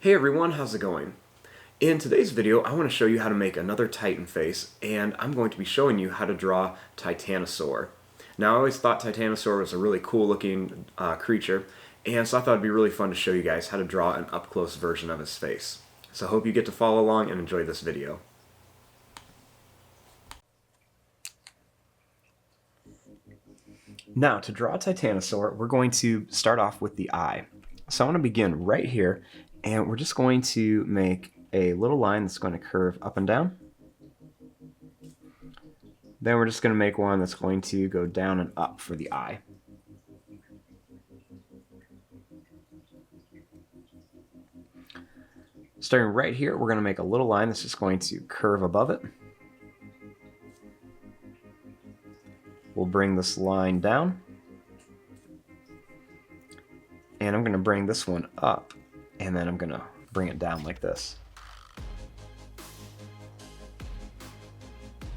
Hey everyone, how's it going? In today's video, I want to show you how to make another Titan face, and I'm going to be showing you how to draw Titanosaur. Now, I always thought Titanosaur was a really cool looking creature, and so I thought it'd be really fun to show you guys how to draw an up-close version of his face. So I hope you get to follow along and enjoy this video. Now, to draw Titanosaur, we're going to start off with the eye. So I want to begin right here, and we're just going to make a little line that's going to curve up and down. Then we're just going to make one that's going to go down and up for the eye. Starting right here, we're going to make a little line that's just going to curve above it. We'll bring this line down. And I'm going to bring this one up, and then I'm going to bring it down like this.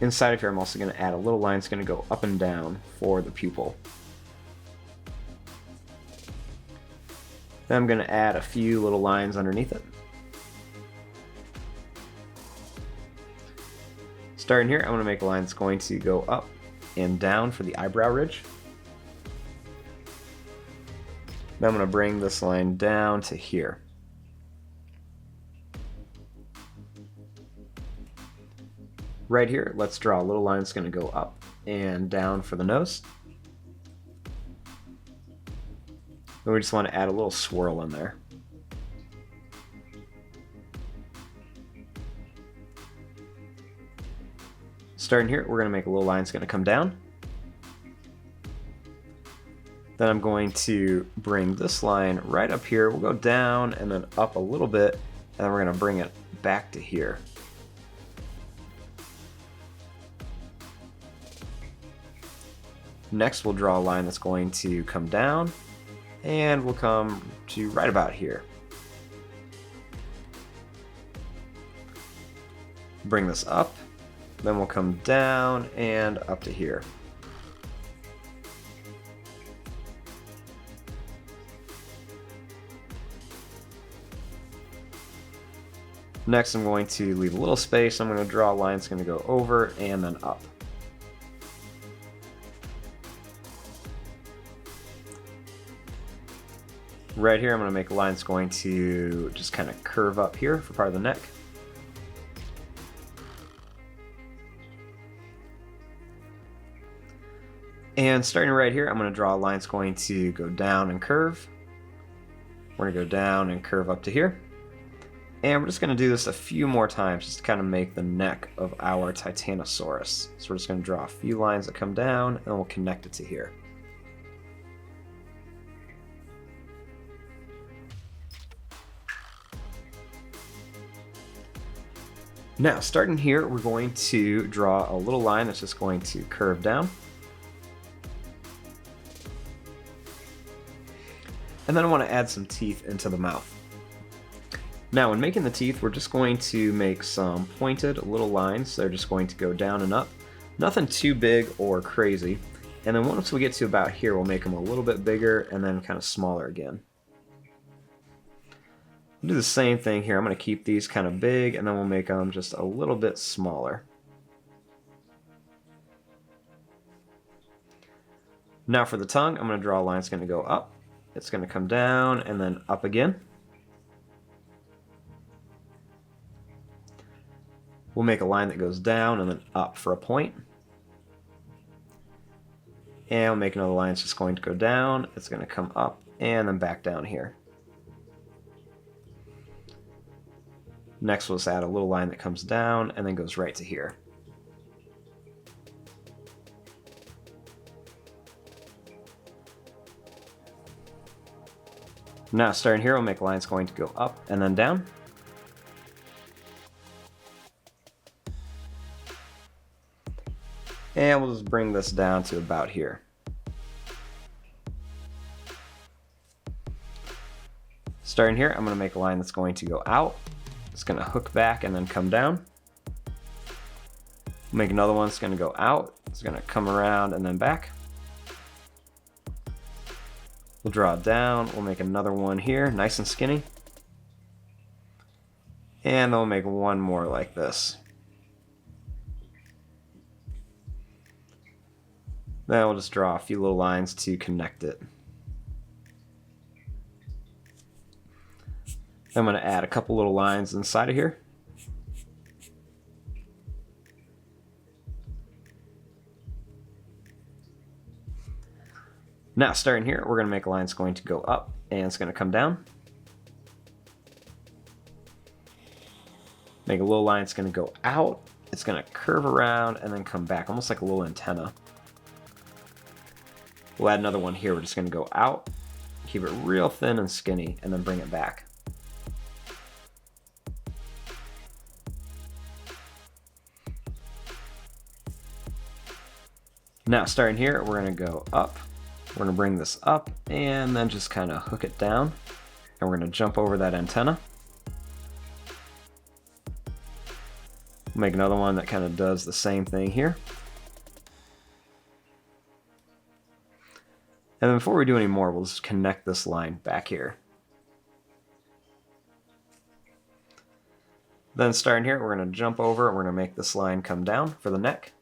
Inside of here, I'm also going to add a little line that's going to go up and down for the pupil. Then I'm going to add a few little lines underneath it. Starting here, I'm going to make a line that's going to go up and down for the eyebrow ridge. Then I'm going to bring this line down to here. Right here, let's draw a little line that's going to go up and down for the nose. Then we just want to add a little swirl in there. Starting here, we're going to make a little line that's going to come down. Then I'm going to bring this line right up here. We'll go down and then up a little bit, and then we're going to bring it back to here. Next, we'll draw a line that's going to come down, and we'll come to right about here. Bring this up, then we'll come down and up to here. Next, I'm going to leave a little space. I'm going to draw a line that's going to go over and then up. Right here, I'm going to make a line that's going to just kind of curve up here for part of the neck. And starting right here, I'm going to draw a line that's going to go down and curve. We're going to go down and curve up to here. And we're just going to do this a few more times just to kind of make the neck of our Titanosaurus. So we're just going to draw a few lines that come down, and we'll connect it to here. Now, starting here, we're going to draw a little line that's just going to curve down. And then I want to add some teeth into the mouth. Now, when making the teeth, we're just going to make some pointed little lines. They're just going to go down and up. Nothing too big or crazy. And then once we get to about here, we'll make them a little bit bigger and then kind of smaller again. We'll do the same thing here. I'm going to keep these kind of big, and then we'll make them just a little bit smaller. Now for the tongue, I'm going to draw a line that's going to go up. It's going to come down and then up again. We'll make a line that goes down and then up for a point. And we'll make another line that's just going to go down. It's going to come up and then back down here. Next, we'll just add a little line that comes down and then goes right to here. Now, starting here, we'll make a line that's going to go up and then down. And we'll just bring this down to about here. Starting here, I'm going to make a line that's going to go out. It's going to hook back and then come down. Make another one that's going to go out. It's going to come around and then back. We'll draw it down. We'll make another one here, nice and skinny. And then we'll make one more like this. Then we'll just draw a few little lines to connect it. I'm going to add a couple little lines inside of here. Now, starting here, we're going to make a line that's going to go up and it's going to come down. Make a little line that's going to go out. It's going to curve around and then come back, almost like a little antenna. We'll add another one here. We're just going to go out, keep it real thin and skinny, and then bring it back. Now, starting here, we're going to go up. We're going to bring this up and then just kind of hook it down. And we're going to jump over that antenna. Make another one that kind of does the same thing here. And then before we do any more, we'll just connect this line back here. Then starting here, we're going to jump over and we're going to make this line come down for the neck.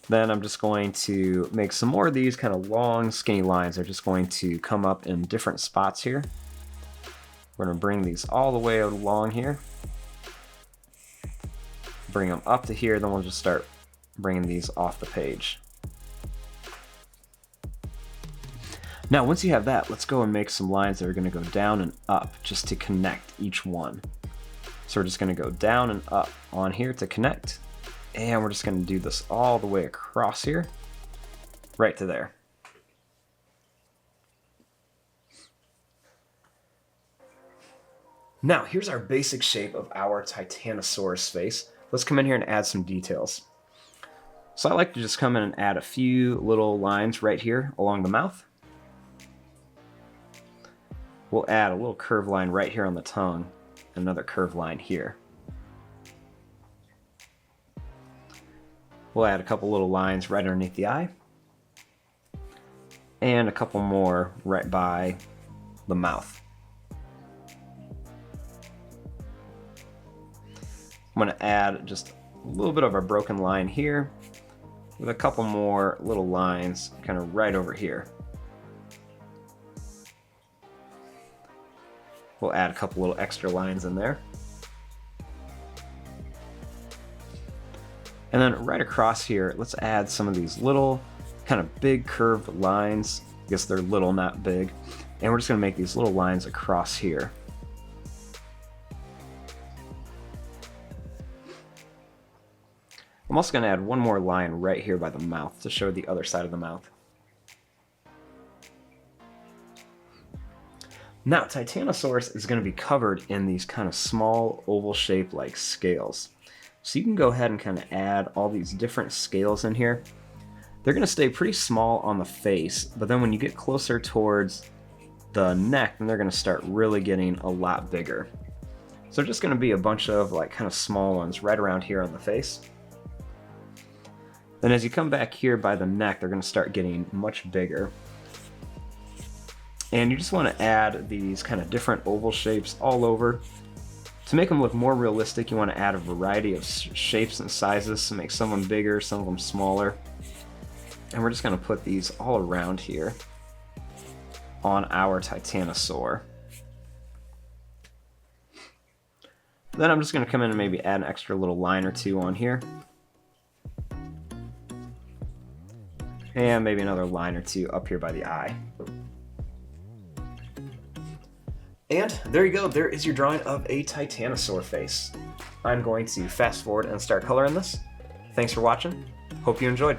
Then I'm just going to make some more of these kind of long, skinny lines. They're just going to come up in different spots here. We're going to bring these all the way along here. Bring them up to here, then we'll just start bringing these off the page. Now, once you have that, let's go and make some lines that are going to go down and up just to connect each one. So we're just going to go down and up on here to connect. And we're just going to do this all the way across here, right to there. Now, here's our basic shape of our Titanosaurus face. Let's come in here and add some details. So I like to just come in and add a few little lines right here along the mouth. We'll add a little curved line right here on the tongue, another curved line here. We'll add a couple little lines right underneath the eye, and a couple more right by the mouth. I'm going to add just a little bit of a broken line here with a couple more little lines kind of right over here. We'll add a couple little extra lines in there. And then right across here, let's add some of these little kind of big curved lines. I guess they're little, not big. And we're just going to make these little lines across here. I'm also going to add one more line right here by the mouth to show the other side of the mouth. Now, Titanosaurus is going to be covered in these kind of small oval shaped like scales. So you can go ahead and kind of add all these different scales in here. They're going to stay pretty small on the face, but then when you get closer towards the neck, then they're going to start really getting a lot bigger. So just going to be a bunch of like kind of small ones right around here on the face. Then as you come back here by the neck, they're going to start getting much bigger. And you just want to add these kind of different oval shapes all over. To make them look more realistic, you want to add a variety of shapes and sizes to make some of them bigger, some of them smaller. And we're just going to put these all around here on our Titanosaur. Then I'm just going to come in and maybe add an extra little line or two on here. And maybe another line or two up here by the eye. And there you go, there is your drawing of a Titanosaur face. I'm going to fast forward and start coloring this. Thanks for watching. Hope you enjoyed.